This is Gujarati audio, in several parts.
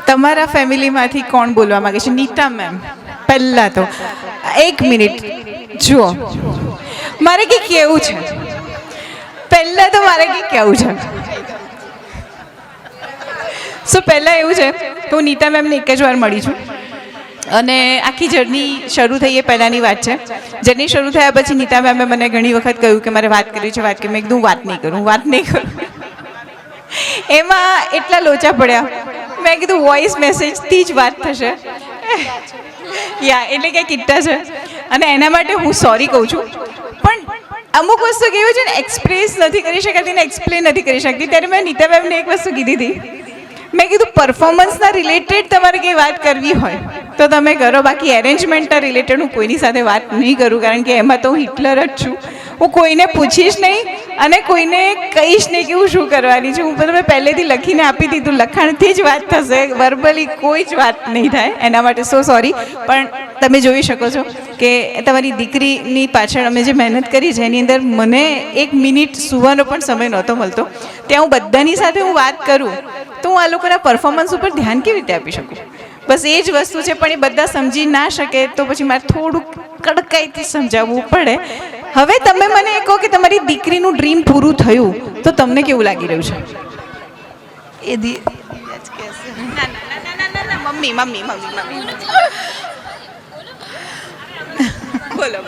તમારા ફેમિલીમાંથી કોણ બોલવા માંગે છે? નીતા મેમ. પહેલાં તો 1 મિનિટ જુઓ, મારે કંઈક કહેવું છે. પહેલાં તો મારે કંઈક કહેવું છે. સો પહેલાં એવું છે કે હું નીતા મેમને એક જ વાર મળી છું અને આખી જર્ની શરૂ થઈ એ પહેલાંની વાત છે. જર્ની શરૂ થયા પછી નીતા મેમે મને ઘણી વખત કહ્યું કે મારે વાત કરવી છે, વાત કરી. મેં કીધું વાત નહીં કરું. એમાં એટલા લોચા પડ્યા. મેં કીધું વોઇસ મેસેજથી જ વાત થશે. એટલે કે કિટ્ટા છે અને એના માટે હું સોરી કહું છું. પણ અમુક વસ્તુ કેવું છે ને, એક્સપ્રેસ નથી કરી શકાતી ને એક્સપ્લેન નથી કરી શકતી. ત્યારે મેં નીતા મેમને એક વસ્તુ કીધી હતી. મેં કીધું પરફોર્મન્સના રિલેટેડ તમારે કંઈ વાત કરવી હોય તો તમે કરો, બાકી એરેન્જમેન્ટના રિલેટેડ હું કોઈની સાથે વાત નહીં કરું, કારણ કે એમાં તો હું હિટલર જ છું. હું કોઈને પૂછીશ નહીં અને કોઈને કહીશ નહીં કે હું શું કરવાની છું. હું તમે પહેલેથી લખીને આપી દીધું, લખાણથી જ વાત થશે, વર્બલી કોઈ જ વાત નહીં થાય. એના માટે સો સોરી. પણ તમે જોઈ શકો છો કે તમારી દીકરીની પાછળ અમે જે મહેનત કરી છે એની અંદર મને 1 મિનિટ સુવાનો પણ સમય નહોતો મળતો. ત્યાં હું બધાની સાથે હું વાત કરું તો હું આ લોકોના પરફોર્મન્સ ઉપર ધ્યાન કેવી રીતે આપી શકું? બસ એ જ વસ્તુ છે. પણ એ બધા સમજી ના શકે તો પછી મારે થોડુંક કડકાઈથી સમજાવવું પડે. હવે તમે મને એ કહો કે તમારી દીકરીનું ડ્રીમ પૂરું થયું તો તમને કેવું લાગી રહ્યું છે? એ મમ્મી બોલો.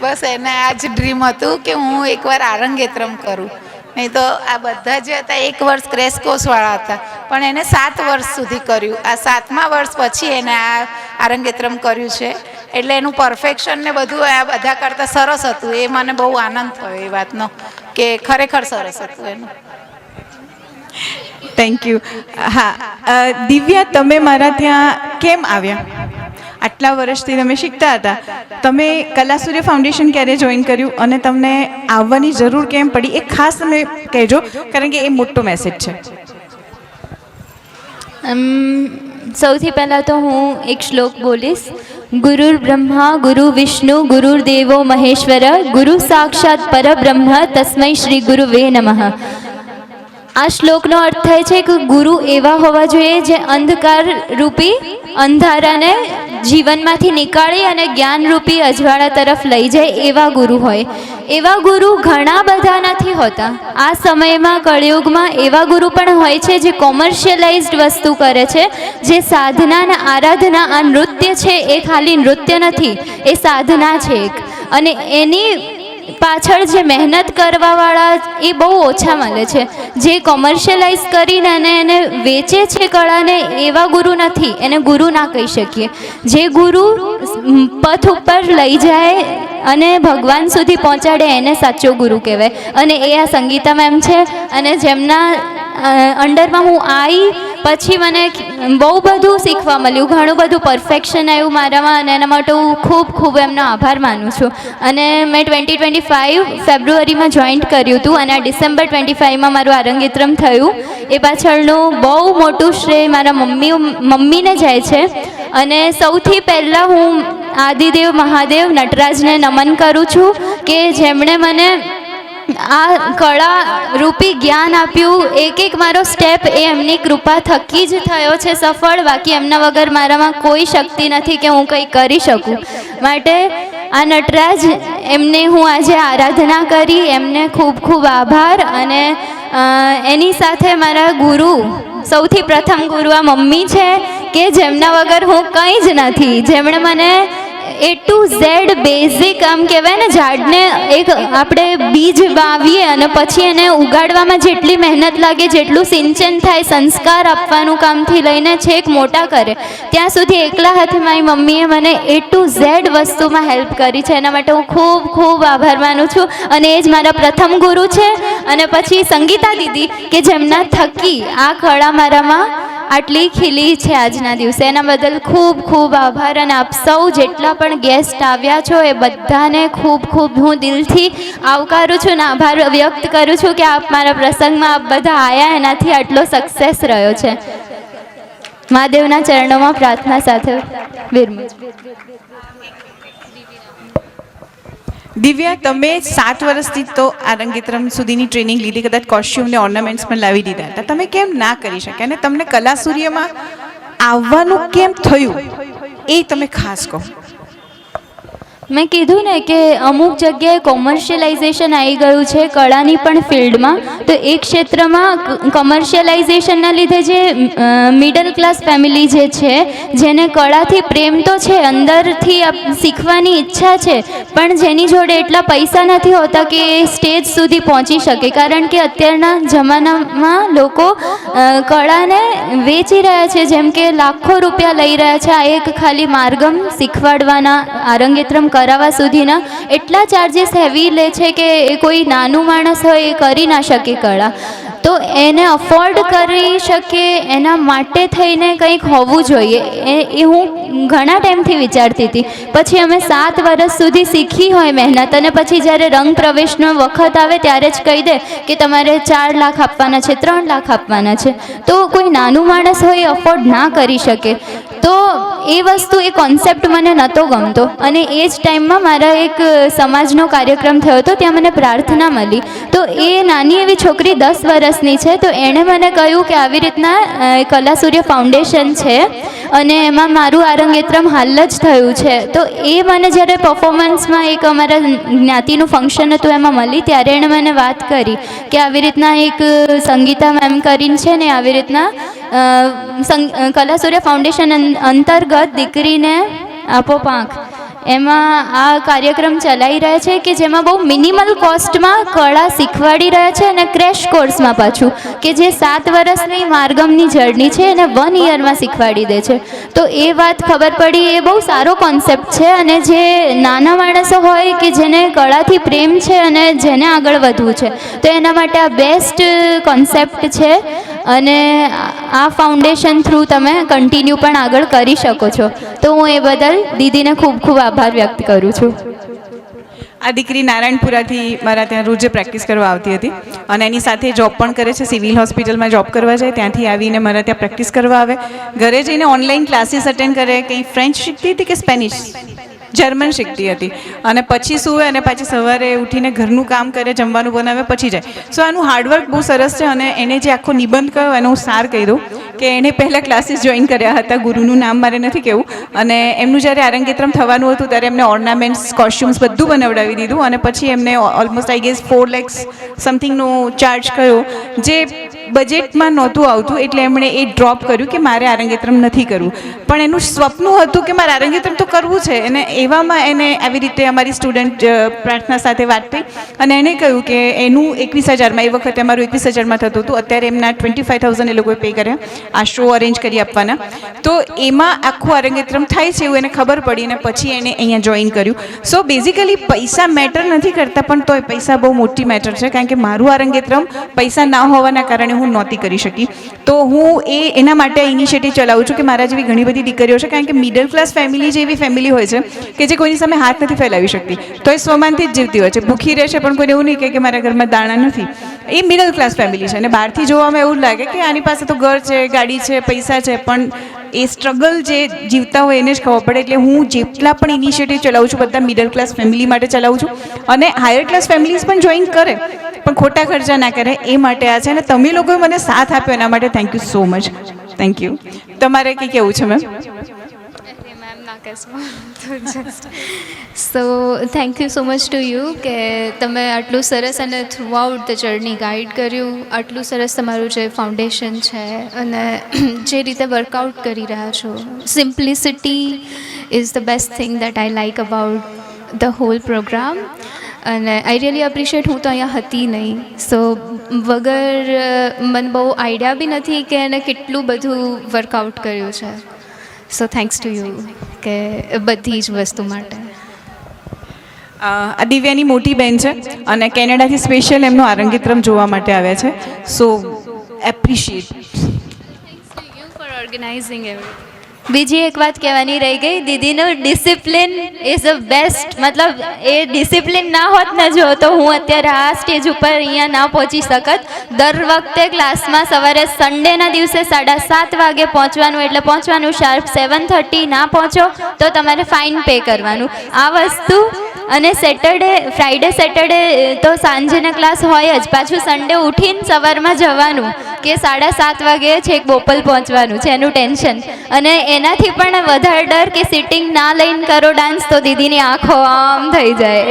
બસ એને આ જ ડ્રીમ હતું કે હું એકવાર આરંગેત્રમ કરું. નહીં તો આ બધા જે હતા 1 વર્ષ ક્રેશ કોર્સવાળા હતા, પણ એને 7 વર્ષ સુધી કર્યું. આ 7મા વર્ષ પછી એને આ આરંગેત્રમ કર્યું છે. એટલે એનું પરફેક્શન ને બધું આ બધા કરતાં સરસ હતું. એ મને બહુ આનંદ થયો એ વાતનો કે ખરેખર સરસ હતું એનું. Thank you. હા, દિવ્યા, તમે મારા ત્યાં કેમ આવ્યા? આટલા વર્ષથી તમે શીખતા હતા. તમે કલાસૂર્ય ફાઉન્ડેશન ક્યારે જોઈન કર્યું અને તમને આવવાની જરૂર કેમ પડી એ ખાસ તમે કહેજો, કારણ કે એ મોટો મેસેજ છે. સૌથી પહેલાં તો હું એક શ્લોક બોલીશ. ગુરુર બ્રહ્મા ગુરુ વિષ્ણુ ગુરુર્દેવો મહેશ્વર ગુરુ સાક્ષાત પરબ્રહ્મ તસ્મૈ શ્રી ગુરુવે નમઃ. આ શ્લોકનો અર્થ થાય છે કે ગુરુ એવા હોવા જોઈએ જે અંધકાર રૂપી અંધારાને જીવનમાંથી નીકાળી અને જ્ઞાનરૂપી અજવાળા તરફ લઈ જાય એવા ગુરુ હોય. એવા ગુરુ ઘણા બધા નથી હોતા. આ સમયમાં કળિયુગમાં એવા ગુરુ પણ હોય છે જે કોમર્શિયલાઇઝ્ડ વસ્તુ કરે છે, જે સાધના અને આરાધના. આ નૃત્ય છે એ ખાલી નૃત્ય નથી, એ સાધના છે એક. અને એની પાછળ જે મહેનત કરવાવાળા એ બહુ ઓછા મળે છે. જે કોમર્શિયલાઇઝ કરીને અને એને વેચે છે કળાને, એવા ગુરુ નથી. એને ગુરુ ના કહી શકીએ. જે ગુરુ પથ ઉપર લઈ જાય અને ભગવાન સુધી પહોંચાડે એને સાચો ગુરુ કહેવાય. અને એ આ સંગીતા મેમ છે. અને જેમના અંડરમાં હું આવી પછી મને બહુ બધું શીખવા મળ્યું, ઘણું બધું પરફેક્શન આવ્યું મારામાં, અને એના માટે હું ખૂબ ખૂબ એમનો આભાર માનું છું. અને મેં 2025 ફેબ્રુઆરીમાં જોઈન્ટ કર્યું હતું અને આ ડિસેમ્બર 25માં મારું આરંગેત્રમ થયું. એ પાછળનું બહુ મોટું શ્રેય મારા મમ્મીને જાય છે. અને સૌથી પહેલાં હું આદિદેવ મહાદેવ નટરાજને નમન કરું છું કે જેમણે મને આ કળા રૂપી જ્ઞાન આપ્યું. એક મારો સ્ટેપ એ એમની કૃપા થકી જ થયો છે સફળ. બાકી એમના વગર મારામાં કોઈ શક્તિ નથી કે હું કંઈ કરી શકું. માટે આ નટરાજ એમને હું આજે આરાધના કરી, એમને ખૂબ ખૂબ આભાર. અને એની સાથે મારા ગુરુ, સૌથી પ્રથમ ગુરુ આ મમ્મી છે કે જેમના વગર હું કંઈ જ નથી. જેમણે મને A to Z બેઝિક આમ કહેવાય ને, ઝાડને એક આપણે બીજ વાવીએ અને પછી એને ઉગાડવામાં જેટલી મહેનત લાગે, જેટલું સિંચન થાય, સંસ્કાર આપવાનું કામથી લઈને છેક મોટા કરે, ત્યાં સુધી એકલા હાથે મારી મમ્મીએ મને A to Z વસ્તુમાં હેલ્પ કરી છે. એના માટે હું ખૂબ ખૂબ આભાર માનું છું. અને એ જ મારા પ્રથમ ગુરુ છે. અને પછી સંગીતા દીદી કે જેમના થકી આ કળા મારામાં આટલી ખીલી છે આજના દિવસે. એના બદલ ખૂબ ખૂબ આભાર. અને આપ સૌ જેટલા પણ ગેસ્ટ આવ્યા છો એ બધાને ખૂબ ખૂબ હું દિલથી આવકારું છું અને આભાર વ્યક્ત કરું છું કે આપ મારા પ્રસંગમાં આપ બધા આવ્યા, એનાથી આટલો સક્સેસ રહ્યો છે. મહાદેવના ચરણોમાં પ્રાર્થના સાથે વિરમું. દિવ્યા, તમે 7 વર્ષથી તો આ રંગેત્રમ સુધીની ટ્રેનિંગ લીધી, કદાચ કોસ્ચ્યુમ ને ઓર્નામેન્ટ્સ પણ લાવી દીધા હતા, તમે કેમ ના કરી શક્યા અને તમને કલાસૂર્યમાં આવવાનું કેમ થયું એ તમે ખાસ કહો. મેં કીધું ને કે અમુક જગ્યાએ કોમર્શિયલાઇઝેશન આવી ગયું છે કળાની પણ ફિલ્ડમાં, તો એ ક્ષેત્રમાં કોમર્શિયલાઇઝેશનના લીધે જે મિડલ ક્લાસ ફેમિલી જે છે, જેને કળાથી પ્રેમ તો છે, અંદરથી શીખવાની ઈચ્છા છે, પણ જેની જોડે એટલા પૈસા નથી હોતા કે એ સ્ટેજ સુધી પહોંચી શકે, કારણ કે અત્યારના જમાનામાં લોકો કળાને વેચી રહ્યા છે, જેમ કે લાખો રૂપિયા લઈ રહ્યા છે આ એક ખાલી માર્ગમ શીખવાડવાના, આરંગેત્રમ કરાવવા સુધીના એટલા ચાર્જીસ હેવી લે છે કે કોઈ નાનું માણસ હોય એ કરી ના શકે કળા. તો એને અફોર્ડ કરી શકે એના માટે થઈને કંઈક હોવું જોઈએ, એ હું ઘણા ટાઈમથી વિચારતી હતી. પછી અમે 7 વર્ષ સુધી શીખી હોય મહેનત, અને પછી જ્યારે રંગ પ્રવેશનો વખત આવે ત્યારે જ કહી દે કે તમારે 4 લાખ આપવાના છે, 3 લાખ આપવાના છે, તો કોઈ નાનું માણસ હોય એ અફોર્ડ ના કરી શકે. તો એ વસ્તુ, એ કોન્સેપ્ટ મને નહોતો ગમતો, અને એ જ ટાઈમમાં મારા એક સમાજનો કાર્યક્રમ થયો હતો, ત્યાં મને પ્રાર્થના મળી. તો એ નાની એવી છોકરી 10 વર્ષની છે, તો એણે મને કહ્યું કે આવી રીતના કલાસૂર્ય ફાઉન્ડેશન છે અને એમાં મારું આરંગેત્રમ હાલ જ થયું છે. તો એ મને જ્યારે પરફોર્મન્સમાં એક અમારા જ્ઞાતિનું ફંક્શન હતું એમાં મળી, ત્યારે એણે મને વાત કરી કે આવી રીતના એક સંગીતા મેમ કરીને છે ને, આવી રીતના કલાસૂર્ય ફાઉન્ડેશન અંતર્ગત દીકરીને આપો પાંખ, એમાં આ કાર્યક્રમ ચલાવી રહ્યા છે કે જેમાં બહુ મિનિમલ કોસ્ટમાં કળા શીખવાડી રહ્યા છે, અને ક્રેશ કોર્સમાં પાછું કે જે 7 વર્ષની માર્ગમની જર્ની છે એને 1 યરમાં શીખવાડી દે છે. તો એ વાત ખબર પડી, એ બહુ સારો કોન્સેપ્ટ છે, અને જે નાના માણસો હોય કે જેને કળાથી પ્રેમ છે અને જેને આગળ વધવું છે, તો એના માટે આ બેસ્ટ કોન્સેપ્ટ છે, અને આ ફાઉન્ડેશન થ્રુ તમે કન્ટિન્યુ પણ આગળ કરી શકો છો. તો હું એ બદલ દીદીને ખૂબ ખૂબ આભાર વ્યક્ત કરું છું. આ દીકરી નારાયણપુરાથી મારા ત્યાં રોજે પ્રેક્ટિસ કરવા આવતી હતી, અને એની સાથે જોબ પણ કરે છે, સિવિલ હોસ્પિટલમાં જોબ કરવા જાય, ત્યાંથી આવીને મારા ત્યાં પ્રેક્ટિસ કરવા આવે, ઘરે જઈને ઓનલાઈન ક્લાસીસ અટેન્ડ કરે, કંઈ ફ્રેન્ચ શીખતી હતી કે સ્પેનિશ, જર્મન શીખતી હતી, અને પછી સૂવે અને પાછી સવારે ઉઠીને ઘરનું કામ કરે, જમવાનું બનાવે, પછી જાય. સો આનું હાર્ડવર્ક બહુ સરસ છે, અને એને જે આખો નિબંધ કહ્યો એનો હું સાર કહી દઉં કે એણે પહેલાં ક્લાસીસ જોઈન કર્યા હતા, ગુરુનું નામ મારે નથી કહેવું, અને એમનું જ્યારે આરંગેત્રમ થવાનું હતું ત્યારે એમને ઓર્નામેન્ટ્સ, કોસ્ચ્યુમ્સ બધું બનાવડાવી દીધું, અને પછી એમને ઓલમોસ્ટ આઈ ગેસ 4 lakhs સમથિંગનો ચાર્જ કર્યો, જે બજેટમાં નહોતું આવતું, એટલે એમણે એ ડ્રોપ કર્યું કે મારે આરંગેત્રમ નથી કરવું. પણ એનું સ્વપ્ન હતું કે મારે આરંગેત્રમ તો કરવું છે, અને એવામાં એને આવી રીતે અમારી સ્ટુડન્ટ પ્રાર્થના સાથે વાત થઈ, અને એણે કહ્યું કે એનું 21,000માં, એ વખતે અમારું 21,000માં થતું હતું, અત્યારે એમના 25,000 એ લોકોએ પે કર્યા આ શો અરેન્જ કરી આપવાના. તો એમાં આખું આરંગેત્રમ થાય છે એવું એને ખબર પડી, અને પછી એને અહીંયા જોઈન કર્યું. સો બેઝિકલી પૈસા મેટર નથી કરતા, પણ તોય પૈસા બહુ મોટી મેટર છે, કારણ કે મારું આરંગેત્રમ પૈસા ના હોવાના કારણે હું નહોતી કરી શકી. તો હું એના માટે ઇનિશિયેટિવ ચલાવું છું કે મારા જેવી ઘણી બધી દીકરીઓ છે, કારણ કે મિડલ ક્લાસ ફેમિલી જેવી ફેમિલી હોય છે કે જે કોઈની સામે હાથ નથી ફેલાવી શકતી, તો એ સ્વમાનથી જ જીવતી હોય છે, ભૂખી રહેશે પણ કોઈને એવું નહીં કહે કે મારા ઘરમાં દાણા નથી. એ મિડલ ક્લાસ ફેમિલી છે, અને બહારથી જોવામાં એવું લાગે કે આની પાસે તો ઘર છે, ગાડી છે, પૈસા છે, પણ એ સ્ટ્રગલ જે જીવતા હોય એને જ ખબર પડે. એટલે હું જેટલા પણ ઇનિશિયેટિવ ચલાવું છું બધા મિડલ ક્લાસ ફેમિલી માટે ચલાવું છું, અને હાયર ક્લાસ ફેમિલીઝ પણ જોઈન કરે, પણ ખોટા ખર્ચા ના કરે, એ માટે આ છે. અને તમે લોકોએ મને સાથ આપ્યો એના માટે thank you so much. Thank you. તમારે કંઈ કહેવું છે ma'am? So thank you so much to you કે તમે આટલું સરસ અને through out the journey guide કર્યું, આટલું સરસ તમારું જે ફાઉન્ડેશન છે અને જે રીતે વર્કઆઉટ કરી રહ્યા છો. Simplicity is the best thing that I like about the whole program, અને આઈ રિયલી એપ્રિશિએટ. હું તો અહીંયા હતી નહીં, સો વગર મને બહુ આઈડિયા બી નથી કે એને કેટલું બધું વર્કઆઉટ કર્યું છે. સો થેન્ક્સ ટુ યુ કે બધી જ વસ્તુ માટે. આ દિવ્યાની મોટી બહેન છે, અને કેનેડાથી સ્પેશિયલ એમનો આરંગેત્રમ જોવા માટે આવ્યા છે. So appreciate. Thanks to you for organizing everything. બીજી એક વાત કહેવાની રહી ગઈ, દીદીનું ડિસિપ્લિન ઇઝ ધ બેસ્ટ. મતલબ એ ડિસિપ્લિન ના હોત ને જો, તો હું અત્યારે આ સ્ટેજ ઉપર અહીંયા ના પહોંચી શકત. દર વખતે ક્લાસમાં સવારે સન્ડેના દિવસે 7:30 વાગે પહોંચવાનું, એટલે પહોંચવાનું શાર્પ 7:30. ના પહોંચો તો તમારે ફાઇન પે કરવાનું. આ વસ્તુ અને ફ્રાઈડે સેટરડે તો સાંજેના ક્લાસ હોય જ, પાછું સન્ડે ઉઠીને સવારમાં જવાનું કે 7:30 વાગે છેક બોપલ પહોંચવાનું છે એનું ટેન્શન. અને એનાથી પણ વધારે ડર કે સિટિંગ ના લઈને કરો ડાન્સ તો દીદીની આંખો આમ થઈ જાય.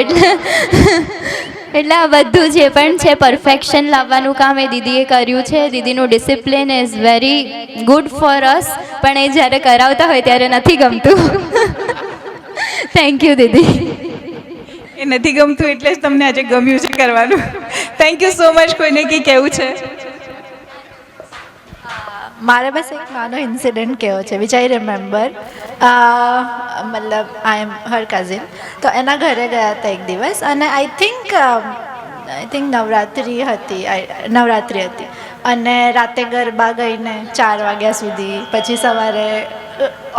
એટલે આ બધું જે પણ છે પરફેક્શન લાવવાનું કામ એ દીદીએ કર્યું છે. દીદીનું discipline is very good for us, પણ એ જ્યારે કરાવતા હોય ત્યારે નથી ગમતું. થેન્ક યુ દીદી. એ નથી ગમતું એટલે જ તમને આજે ગમ્યું છે કરવાનું. Thank you so much. કોઈને કંઈ કહેવું છે? મારે બસ એક નાનો ઇન્સિડન્ટ કહેવો છે વિચ આઈ રિમેમ્બર. મતલબ આઈ એમ હર કઝિન. તો એના ઘરે ગયા હતા એક દિવસ, અને આઈ થિંક નવરાત્રિ હતી અને રાતે ગરબા ગઈને 4 વાગ્યા સુધી, પછી સવારે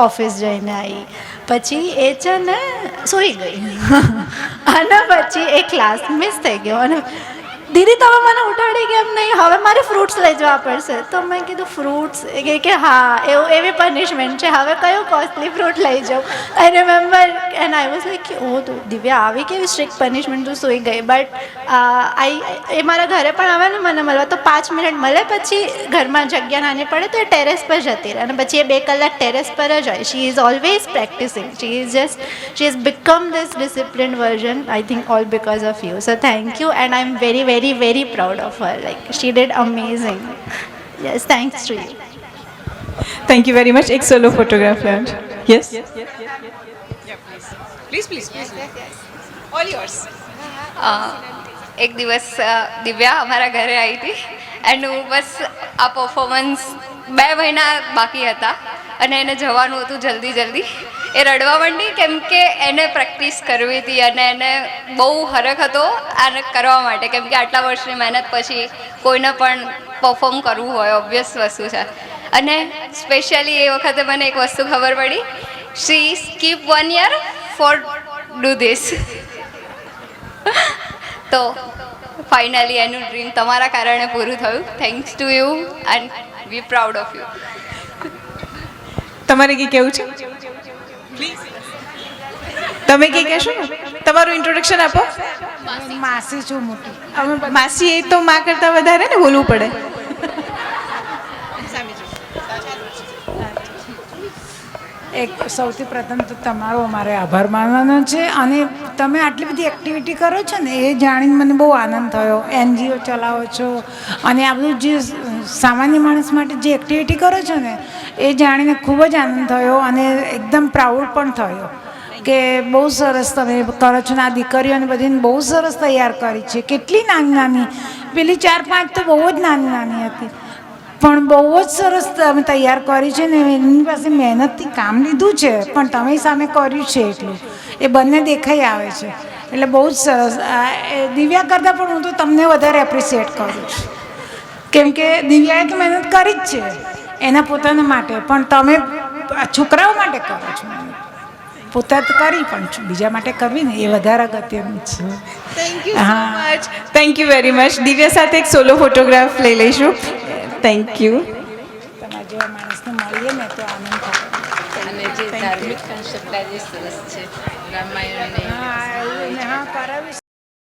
ઓફિસ જઈને આવી, પછી એ છે ને સૂઈ ગઈ અને પછી એ ક્લાસ મિસ થઈ ગયો. અને દીદી તમે મને ઉઠાડી કેમ નહીં, હવે મારે ફ્રૂટ્સ લઈ જવા પડશે. તો મેં કીધું ફ્રૂટ્સ? એ કે હા, એવી પનિશમેન્ટ છે, હવે કયું કોસ્ટલી ફ્રૂટ લઈ જાઉં. I remember and I was like કે ઓ તું દિવ્યા આવી કેવી સ્ટ્રિક્ટ પનિશમેન્ટ, તું સૂઈ ગઈ. બટ એ મારા ઘરે પણ આવે ને મને મળવા, તો 5 મિનિટ મળે, પછી ઘરમાં જગ્યા નાની પડે તો એ ટેરેસ પર જતી રહે, અને પછી એ 2 કલાક ટેરેસ પર જ હોય. She is always practising. She is become this discipline version, I think all because of you. So thank you, and I am very proud of her. Like she did amazing. Yes, thanks to you. Thank you very much. એક સોલો ફોટોગ્રાફ લેવાનું છે. Yes, please. All yours. એક દિવસ દિવ્યા અમારા ઘરે આવી હતી, એન્ડ હું બસ આ પરફોર્મન્સ 2 મહિના બાકી હતા અને એને જવાનું હતું જલ્દી. એ રડવા માંડી કેમ કે એને પ્રેક્ટિસ કરવી હતી અને એને બહુ હરખ હતો આને કરવા માટે, કેમ કે આટલા વર્ષની મહેનત પછી કોઈને પણ પરફોર્મ કરવું હોય, ઓબ્વિયસ વસ્તુ છે. અને સ્પેશિયલી એ વખતે મને એક વસ્તુ ખબર પડી, she skip 1 year for do this. તો ફાઇનલી એનું ડ્રીમ તમારા કારણે પૂરું થયું. Thanks to you and we proud of you. તમારે કંઈ કહેવું છે? તમે કંઈ કહેશો ને? તમારું ઇન્ટ્રોડક્શન આપો. માસી છું મોટી. માસી એ તો માં કરતાં વધારે ને બોલવું પડે. એક સૌથી પ્રથમ તો તમારો અમારે આભાર માનવાનો છે, અને તમે આટલી બધી એક્ટિવિટી કરો છો ને એ જાણીને મને બહુ આનંદ થયો. NGO ચલાવો છો અને આ બધું જે સામાન્ય માણસ માટે જે એક્ટિવિટી કરો છો ને એ જાણીને ખૂબ જ આનંદ થયો, અને એકદમ પ્રાઉડ પણ થયો કે બહુ સરસ તમે કરો છો. ને આ દીકરીઓને બધીને બહુ સરસ તૈયાર કરી છે. કેટલી નાની પેલી 4-5 તો બહુ જ નાની હતી, પણ બહુ જ સરસ તમે તૈયાર કરી છે ને. એની પાસે મહેનતથી કામ લીધું છે, પણ તમે સામે કર્યું છે એટલું એ બંને દેખાઈ આવે છે. એટલે બહુ જ સરસ. દિવ્યા કરતાં પણ હું તો તમને વધારે એપ્રિશિએટ કરું છું, કેમ કે દિવ્યાએ તો મહેનત કરી જ છે એના પોતાના માટે, પણ તમે છોકરાઓ માટે કરો છો. પોતા તો કરી પણ બીજા માટે કરવી ને એ વધારે અગત્યનું છે. Thank you so much. Thank you very much. Divya સાથે એક સોલો ફોટોગ્રાફ લઈ લઈશું. Thank you. તમારા જેવા માણસને મળીએ ને તો આનંદ થાય. અને જે ધાર્મિક કન્સેપ્ટ આજે સરસ છે રામાયણ ને હા, કરે